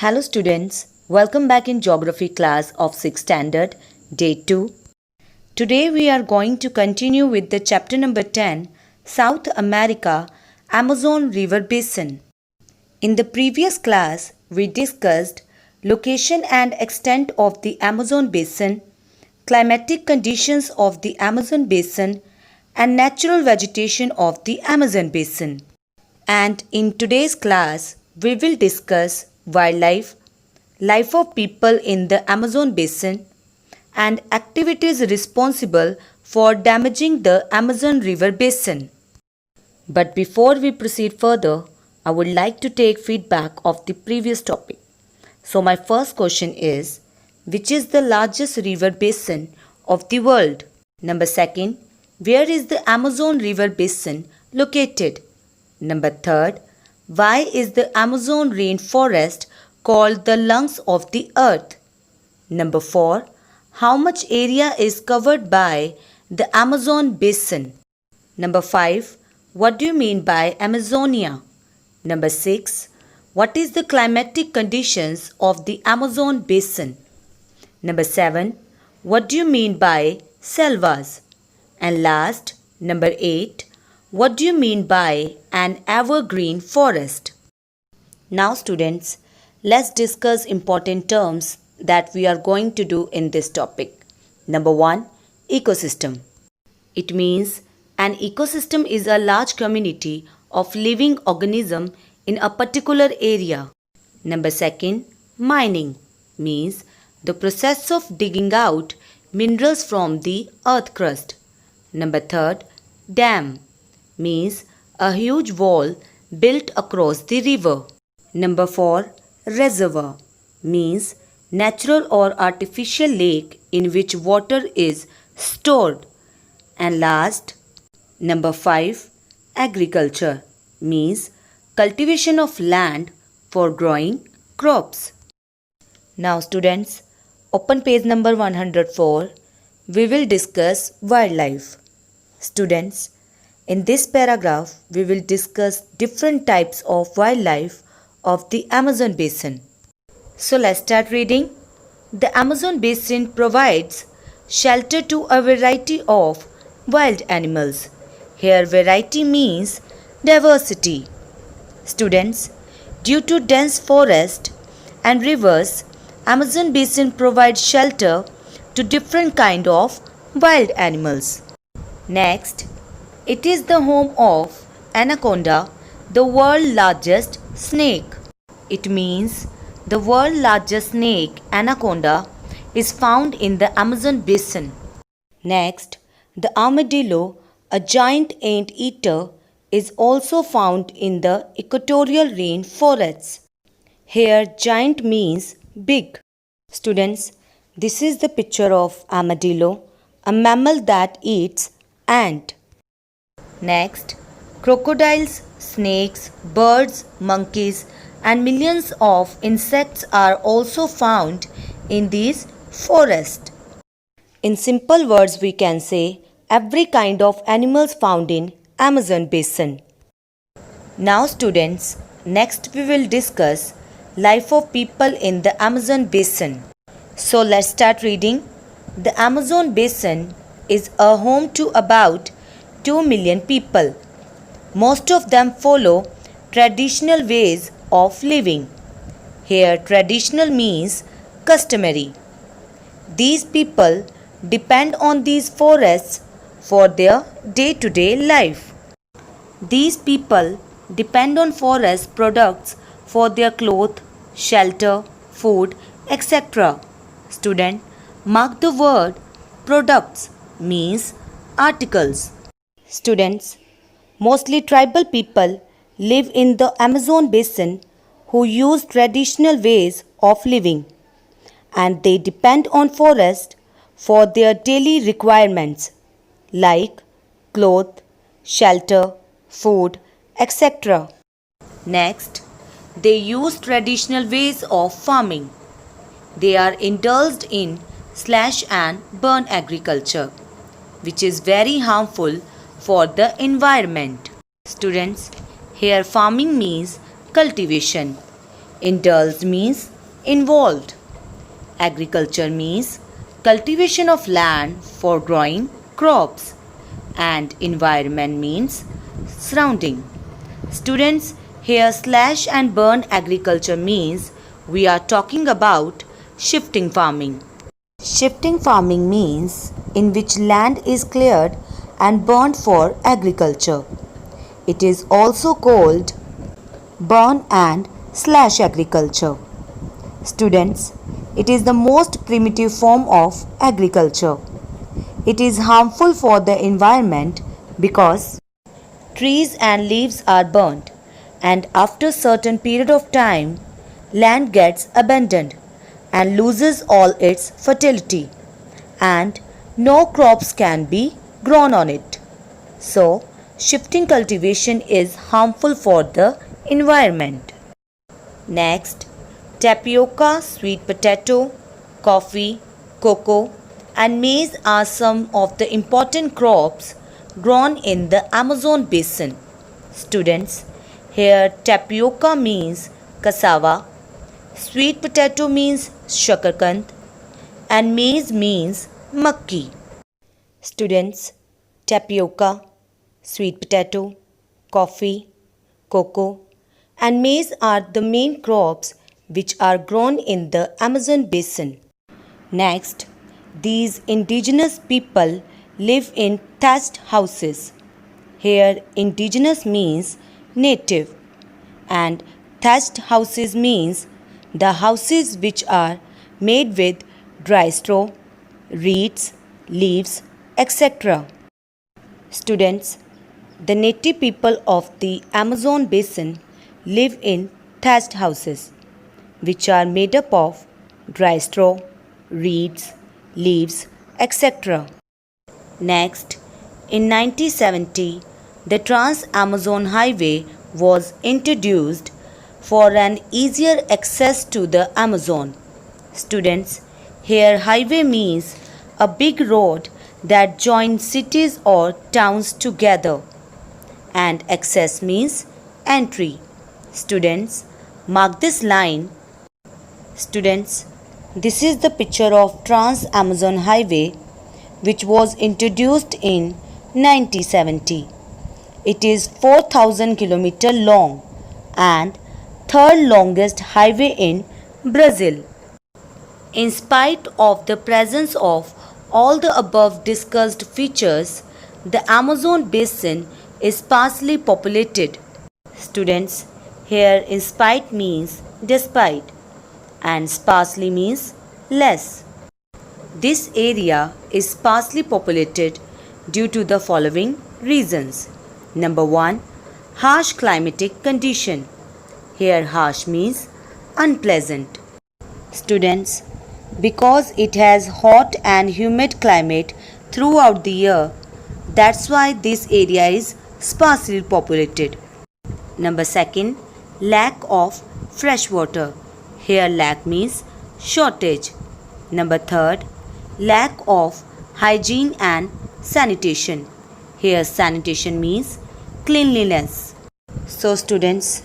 Hello students, welcome back in Geography class of 6th Standard, Day 2. Today we are going to continue with the chapter number 10, South America, Amazon River Basin. In the previous class, we discussed location and extent of the Amazon Basin, climatic conditions of the Amazon Basin, and natural vegetation of the Amazon Basin. And in today's class, we will discuss wildlife, life of people in the Amazon Basin, and activities responsible for damaging the Amazon River Basin. But before we proceed further, I would like to take feedback of the previous topic. So my first question is, which is the largest river basin of the world? Number second, where is the Amazon River Basin located? Number third, why is the Amazon rainforest called the lungs of the earth? Number 4. How much area is covered by the Amazon basin? Number 5. What do you mean by Amazonia? Number 6. What is the climatic conditions of the Amazon basin? Number 7. What do you mean by selvas? And last, number 8. What do you mean by an evergreen forest? Now students, let's discuss important terms that we are going to do in this topic. Number 1, ecosystem. It means an ecosystem is a large community of living organisms in a particular area. Number 2, mining means the process of digging out minerals from the earth crust. Number 3, dam means a huge wall built across the river. Number 4, reservoir means natural or artificial lake in which water is stored. And last, number 5, agriculture means cultivation of land for growing crops. Now students, open page number 104. We will discuss wildlife. Students, in this paragraph, we will discuss different types of wildlife of the Amazon Basin. So let's start reading. The Amazon Basin provides shelter to a variety of wild animals. Here variety means diversity. Students, due to dense forest and rivers, Amazon Basin provides shelter to different kind of wild animals. Next, it is the home of anaconda, the world's largest snake. It means the world's largest snake, anaconda, is found in the Amazon basin. Next, the armadillo, a giant ant-eater, is also found in the equatorial rainforests. Here, giant means big. Students, this is the picture of armadillo, a mammal that eats ant. Next, crocodiles, snakes, birds, monkeys, and millions of insects are also found in these forests. In simple words, we can say every kind of animals found in Amazon basin. Now students, next we will discuss life of people in the Amazon basin. So let's start reading. The Amazon basin is a home to about 2 million people. Most of them follow traditional ways of living. Here traditional means customary. These people depend on these forests for their day-to-day life. These people depend on forest products for their clothes, shelter, food, etc. Student, mark the word products means articles. Students, mostly tribal people live in the Amazon basin who use traditional ways of living, and they depend on forest for their daily requirements like clothes, shelter, food, etc. Next, they use traditional ways of farming. They are indulged in slash and burn agriculture, which is very harmful for the environment. Students, here farming means cultivation. Indulged means involved. Agriculture means cultivation of land for growing crops. And environment means surrounding. Students, here slash and burn agriculture means we are talking about shifting farming. Shifting farming means in which land is cleared and burned for agriculture. It is also called burn and slash agriculture. Students, it is the most primitive form of agriculture. It is harmful for the environment because trees and leaves are burnt, and after certain period of time land gets abandoned and loses all its fertility, and no crops can be grown on it. So, shifting cultivation is harmful for the environment. Next, tapioca, sweet potato, coffee, cocoa, and maize are some of the important crops grown in the Amazon basin. Students, here tapioca means cassava, sweet potato means shakarkand, and maize means makki. Students, tapioca, sweet potato, coffee, cocoa, and maize are the main crops which are grown in the Amazon basin. Next, these indigenous people live in thatched houses. Here, indigenous means native, and thatched houses means the houses which are made with dry straw, reeds, leaves, etc. Students, the native people of the Amazon basin live in thatched houses, which are made up of dry straw, reeds, leaves, etc. Next, in 1970, the Trans-Amazon Highway was introduced for an easier access to the Amazon. Students, here highway means a big road that joins cities or towns together, and access means entry. Students, mark this line. Students, this is the picture of Trans-Amazon Highway which was introduced in 1970. It is 4,000 km long and third longest highway in Brazil. In spite of the presence of all the above discussed features, the Amazon basin is sparsely populated. Students, here in spite means despite and sparsely means less. This area is sparsely populated due to the following reasons. Number 1. Harsh climatic condition. Here harsh means unpleasant. Students, because it has hot and humid climate throughout the year, that's why this area is sparsely populated. Number 2. Lack of fresh water. Here lack means shortage. Number 3. Lack of hygiene and sanitation. Here sanitation means cleanliness. So students,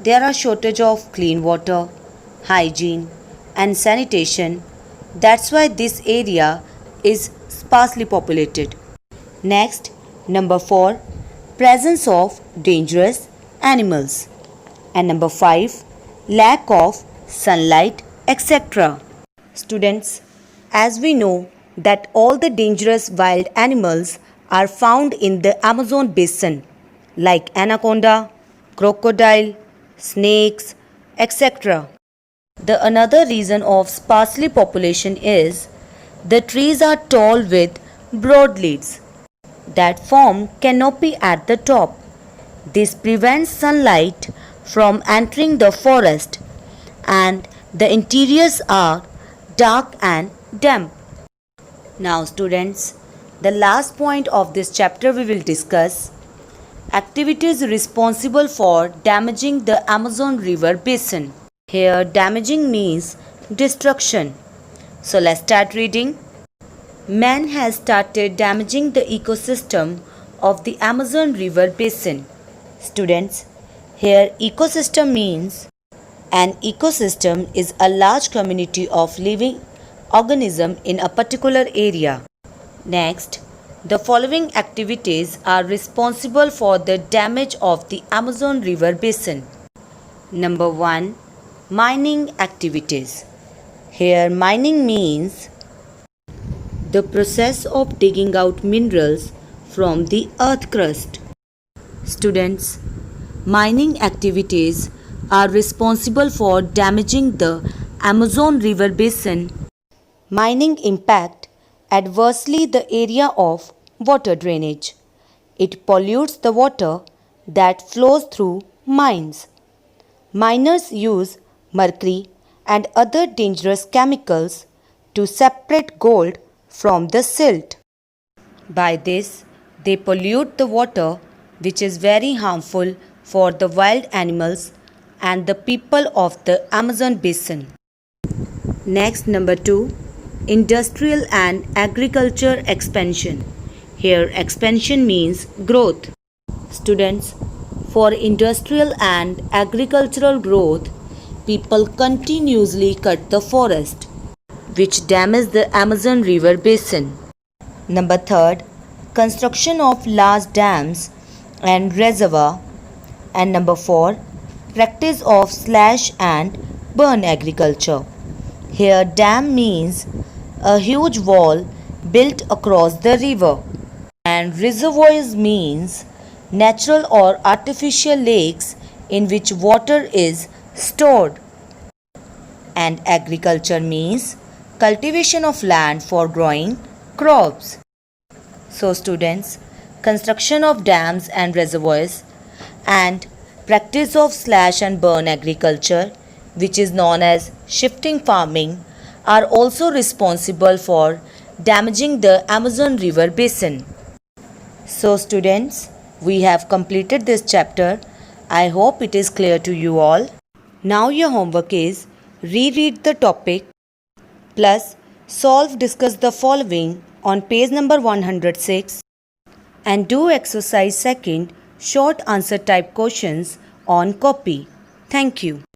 there are shortage of clean water, hygiene and sanitation. That's why this area is sparsely populated. Next, number 4, presence of dangerous animals. And number 5, lack of sunlight, etc. Students, as we know that all the dangerous wild animals are found in the Amazon basin like anaconda, crocodile, snakes, etc. The another reason of sparsely population is the trees are tall with broad leaves that form canopy at the top. This prevents sunlight from entering the forest and the interiors are dark and damp. Now students, the last point of this chapter we will discuss activities responsible for damaging the Amazon river basin. Here damaging means destruction. So let's start reading. Man has started damaging the ecosystem of the Amazon river basin. Students, here ecosystem means An ecosystem is a large community of living organisms in a particular area. Next, the following activities are responsible for the damage of the Amazon River basin. Number 1. Mining activities. Here, mining means the process of digging out minerals from the earth crust. Students, mining activities are responsible for damaging the Amazon River basin. Mining impact adversely the area of water drainage. It pollutes the water that flows through mines. Miners use mercury and other dangerous chemicals to separate gold from the silt. By this, they pollute the water, which is very harmful for the wild animals and the people of the Amazon basin. Next, number 2, industrial and agriculture expansion. Here, expansion means growth. Students, for industrial and agricultural growth, people continuously cut the forest, which damages the Amazon River basin. Number 3, construction of large dams and reservoir. And number 4, practice of slash and burn agriculture. Here, dam means a huge wall built across the river, and reservoirs means natural or artificial lakes in which water is stored. And agriculture means cultivation of land for growing crops. So students, construction of dams and reservoirs and practice of slash and burn agriculture, which is known as shifting farming, are also responsible for damaging the Amazon River basin. So students, we have completed this chapter. I hope it is clear to you all. Now your homework is reread the topic plus discuss the following on page number 106 and do exercise 2 short answer type questions on copy. Thank you.